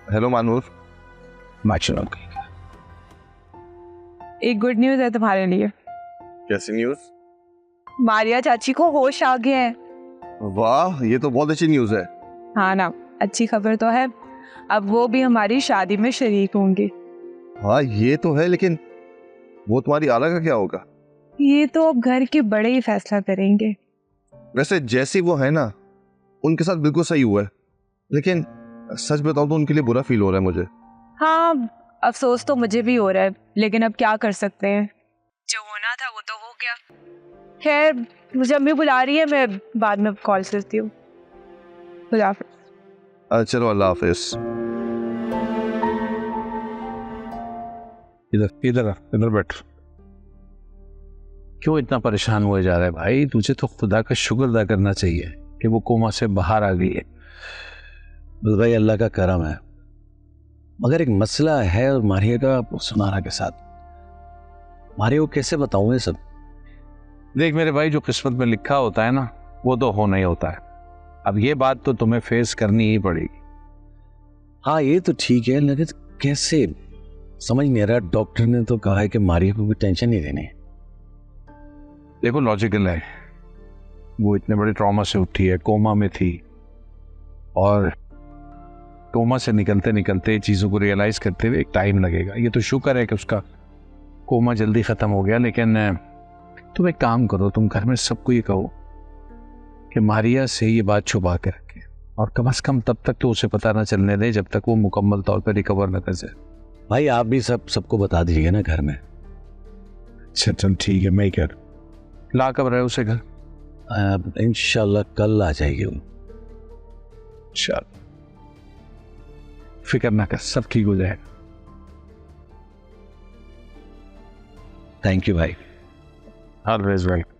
Hello Manur. माचलो एक good news है तुम्हारे लिए। कैसी न्यूज? मारिया चाची को होश आ गया है। वाह, ये तो बहुत अच्छी न्यूज है। हाँ ना, अच्छी खबर तो है। अब वो भी हमारी शादी में शरीक होंगी। हाँ ये तो है, लेकिन वो तुम्हारी आला का क्या होगा? ये तो अब घर के बड़े ही फैसला करेंगे। वैसे जैसी वो है ना, उनके साथ बिल्कुल सही हुआ है, लेकिन सच बताऊं तो उनके लिए बुरा फील हो रहा है मुझे। हाँ, अफसोस तो मुझे भी हो रहा है, लेकिन अब क्या कर सकते हैं। जो होना था वो तो हो गया। खैर, मुझे अम्मी बुला रही है, मैं बाद में कॉल करती हूँ। खुदा हाफिज़। चलो, अल्लाह हाफिज। इधर इधर इधर बैठ। क्यों इतना परेशान हुए जा रहा है भाई? तुझे तो खुदा का शुक्र अदा करना चाहिए कि वो कोमा से बाहर आ गई है। बस भाई अल्लाह का करम है, मगर एक मसला है और मारिया का सुनारा के साथ। मारिया को कैसे बताऊं ये सब? देख मेरे भाई, जो किस्मत में लिखा होता है ना, वो तो होना ही होता है। अब ये बात तो तुम्हें फेस करनी ही पड़ेगी। हाँ ये तो ठीक है, लेकिन कैसे समझ नहीं आ रहा। डॉक्टर ने तो कहा है कि मारिया को कोई टेंशन नहीं देनी है। देखो लॉजिकल है, वो इतने बड़े ट्रॉमा से उठी है, कोमा में थी, और कोमा से निकलते निकलते चीज़ों को रियलाइज करते हुए एक टाइम लगेगा। ये तो शुक्र है कि उसका कोमा जल्दी ख़त्म हो गया। लेकिन तुम एक काम करो, तुम घर में सबको ये कहो कि मारिया से ये बात छुपा के रखे, और कम से कम तब तक तो उसे पता ना चलने दे जब तक वो मुकम्मल तौर पर रिकवर न कर जाए। भाई आप भी सबको बता दीजिएगा ना घर में। अच्छा चल ठीक है, मैं कर ला कब रहे उसे घर? इंशाल्लाह कल आ जाएगी वो। चल फिक्र ना कर, सब ठीक हो जाएगा। थैंक यू भाई, ऑलवेज वेलकम।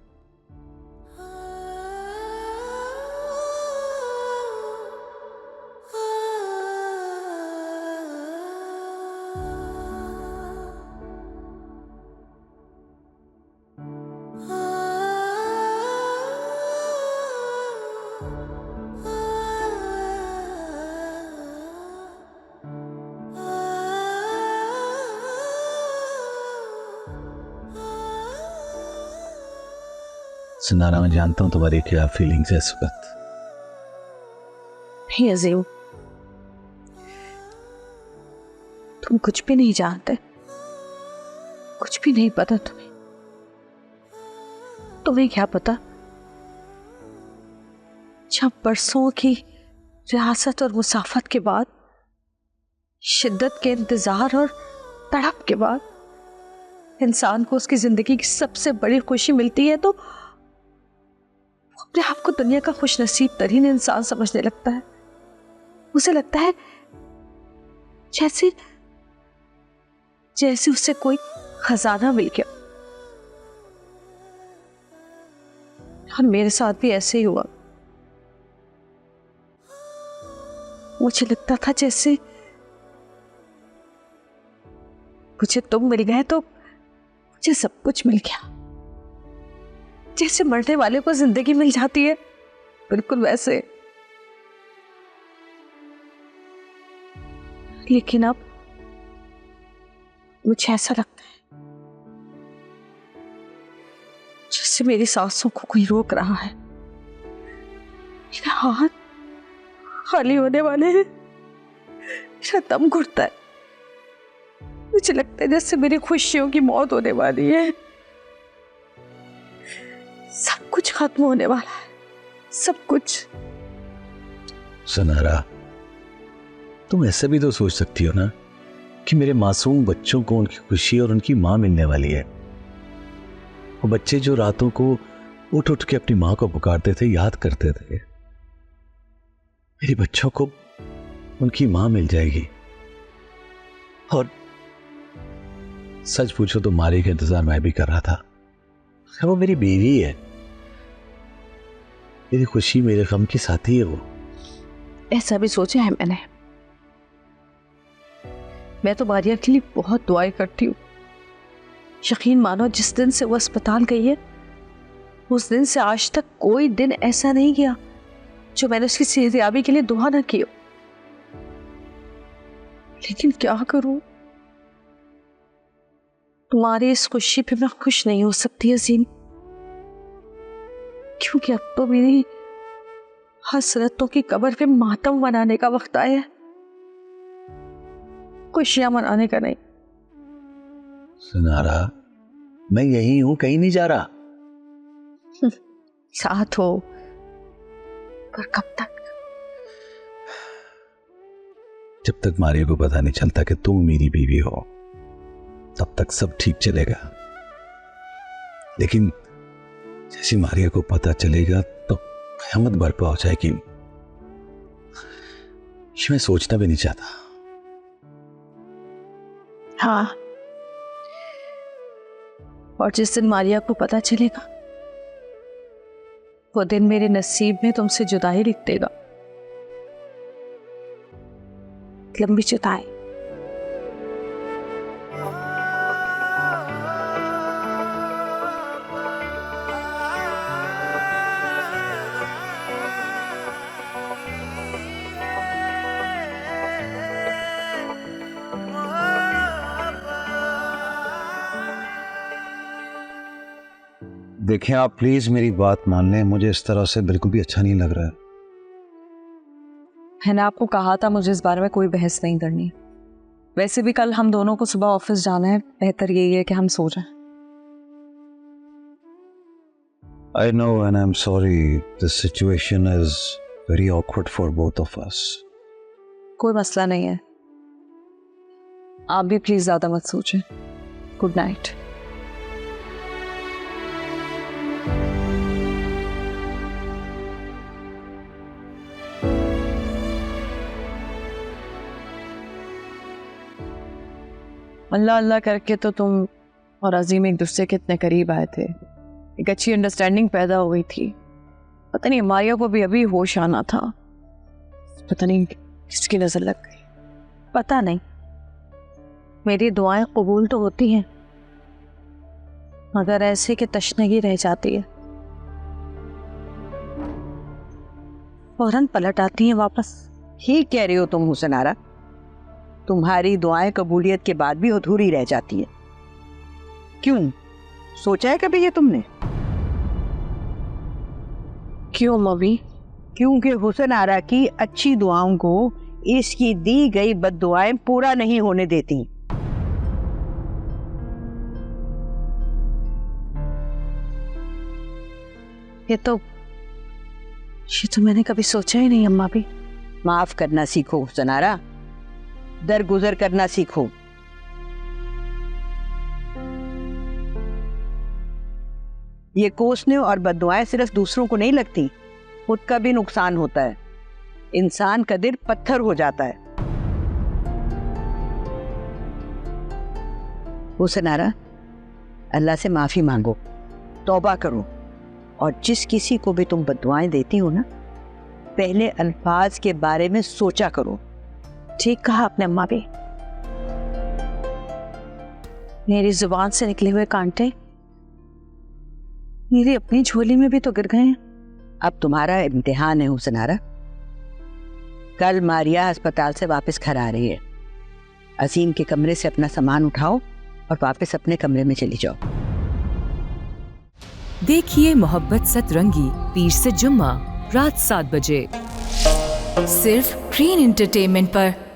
सुनारा, मैं जानता हूं तुम्हारी क्या फीलिंग्स है इस वक्त। नहीं अजीम, तुम कुछ भी नहीं जानते, कुछ भी नहीं पता तुम्हें। तुम्हें क्या पता, जब बरसों की रियासत और मुसाफत के बाद, शिद्दत के इंतजार और तड़प के बाद इंसान को उसकी जिंदगी की सबसे बड़ी खुशी मिलती है, तो अपने आप को दुनिया का खुश नसीब तरीन इंसान समझने लगता है। उसे लगता है जैसे जैसे उसे कोई खजाना मिल गया। और मेरे साथ भी ऐसे ही हुआ। मुझे लगता था जैसे मुझे तुम मिल गए तो मुझे सब कुछ मिल गया। जैसे मरने वाले को जिंदगी मिल जाती है, बिल्कुल वैसे। लेकिन अब मुझे ऐसा लगता है जैसे मेरी सांसों को कोई रोक रहा है। मेरा हाथ खाली होने वाले हैं, मेरा दम घुटता है। मुझे लगता है जैसे मेरी खुशियों की मौत होने वाली है। सब कुछ खत्म होने वाला है, सब कुछ। सुनारा, तुम ऐसे भी तो सोच सकती हो ना कि मेरे मासूम बच्चों को उनकी खुशी और उनकी माँ मिलने वाली है। वो बच्चे जो रातों को उठ उठ के अपनी माँ को पुकारते थे, याद करते थे, मेरे बच्चों को उनकी माँ मिल जाएगी। और सच पूछो तो मारी का इंतजार मैं भी कर रहा था। वो मेरी बीवी है, मेरी खुशी मेरे गम की साथी है वो। ऐसा भी सोचा है मैंने। मैं तो मारिया के लिए बहुत दुआएं करती हूँ। यकीन मानो, जिस दिन से वो अस्पताल गई है, उस दिन से आज तक कोई दिन ऐसा नहीं गया जो मैंने उसकी सेहतयाबी के लिए दुआ ना की हो। लेकिन क्या करूं? तुम्हारी इस खुशी पे मैं खुश नहीं हो सकती अजीम, क्योंकि अब तो मेरी हसरतों की कब्र पे मातम मनाने का वक्त आया है, खुशियां मनाने का नहीं। सुनारा, मैं यही हूं, कहीं नहीं जा रहा। साथ हो, पर कब तक? जब तक मारिया को पता नहीं चलता कि तुम मेरी बीवी हो, तब तक सब ठीक चलेगा। लेकिन जैसे मारिया को पता चलेगा तो क़यामत बर्पा हो जाएगी। ये मैं सोचना भी नहीं चाहता। हाँ, और जिस दिन मारिया को पता चलेगा वो दिन मेरे नसीब में तुमसे जुदाई लिख देगा, लंबी जुदाई। देखें, आप प्लीज मेरी बात मान लें, मुझे इस तरह से बिल्कुल भी अच्छा नहीं लग रहा है। मैंने आपको कहा था मुझे इस बारे में कोई बहस नहीं करनी। वैसे भी कल हम दोनों को सुबह ऑफिस जाना है, बेहतर यही है कि हम सो जाएं। I know and I'm sorry. This situation is very awkward for both of us. कोई मसला नहीं है, आप भी प्लीज ज्यादा मत सोचें। Good night. अल्लाह अल्लाह करके तो तुम और अजीम एक दूसरे के इतने करीब आए थे, एक अच्छी अंडरस्टैंडिंग पैदा हो गई थी। पता नहीं मारिया को भी अभी होश आना था, पता नहीं किसकी नजर लग गई। पता नहीं, मेरी दुआएं कबूल तो होती हैं मगर ऐसे कि तशनगी रह जाती है, फौरन पलट आती हैं वापस। ही कह रही हो तुम हुसनारा, तुम्हारी दुआएं कबूलियत के बाद भी अधूरी रह जाती है। क्यों, सोचा है कभी ये तुमने? क्यों मम्मी? क्योंकि हुसनारा की अच्छी दुआओं को इसकी दी गई बद्दुआएं पूरा नहीं होने देती। ये तो मैंने कभी सोचा ही नहीं अम्मा भी। माफ करना सीखो हुसनारा, दरगुजर करना सीखो। ये कोसने और बद्दुआएं सिर्फ दूसरों को नहीं लगती, खुद का भी नुकसान होता है। इंसान का दिल पत्थर हो जाता है। हुसनारा, अल्लाह से माफी मांगो, तौबा करो, और जिस किसी को भी तुम बद्दुआएं देती हो ना, पहले अल्फाज के बारे में सोचा करो। ठीक कहा आपने अम्मा भी। मेरी जुबान से निकले हुए कांटे मेरी अपनी झोली में भी तो गिर गए हैं। अब तुम्हारा इम्तिहान है हुसनारा। कल मारिया अस्पताल से वापस घर आ रही है। अजीम के कमरे से अपना सामान उठाओ और वापस अपने कमरे में चली जाओ। देखिए मोहब्बत सतरंगी पीर से जुम्मा रात 7 बजे सिर्फ ग्रीन एंटरटेनमेंट पर।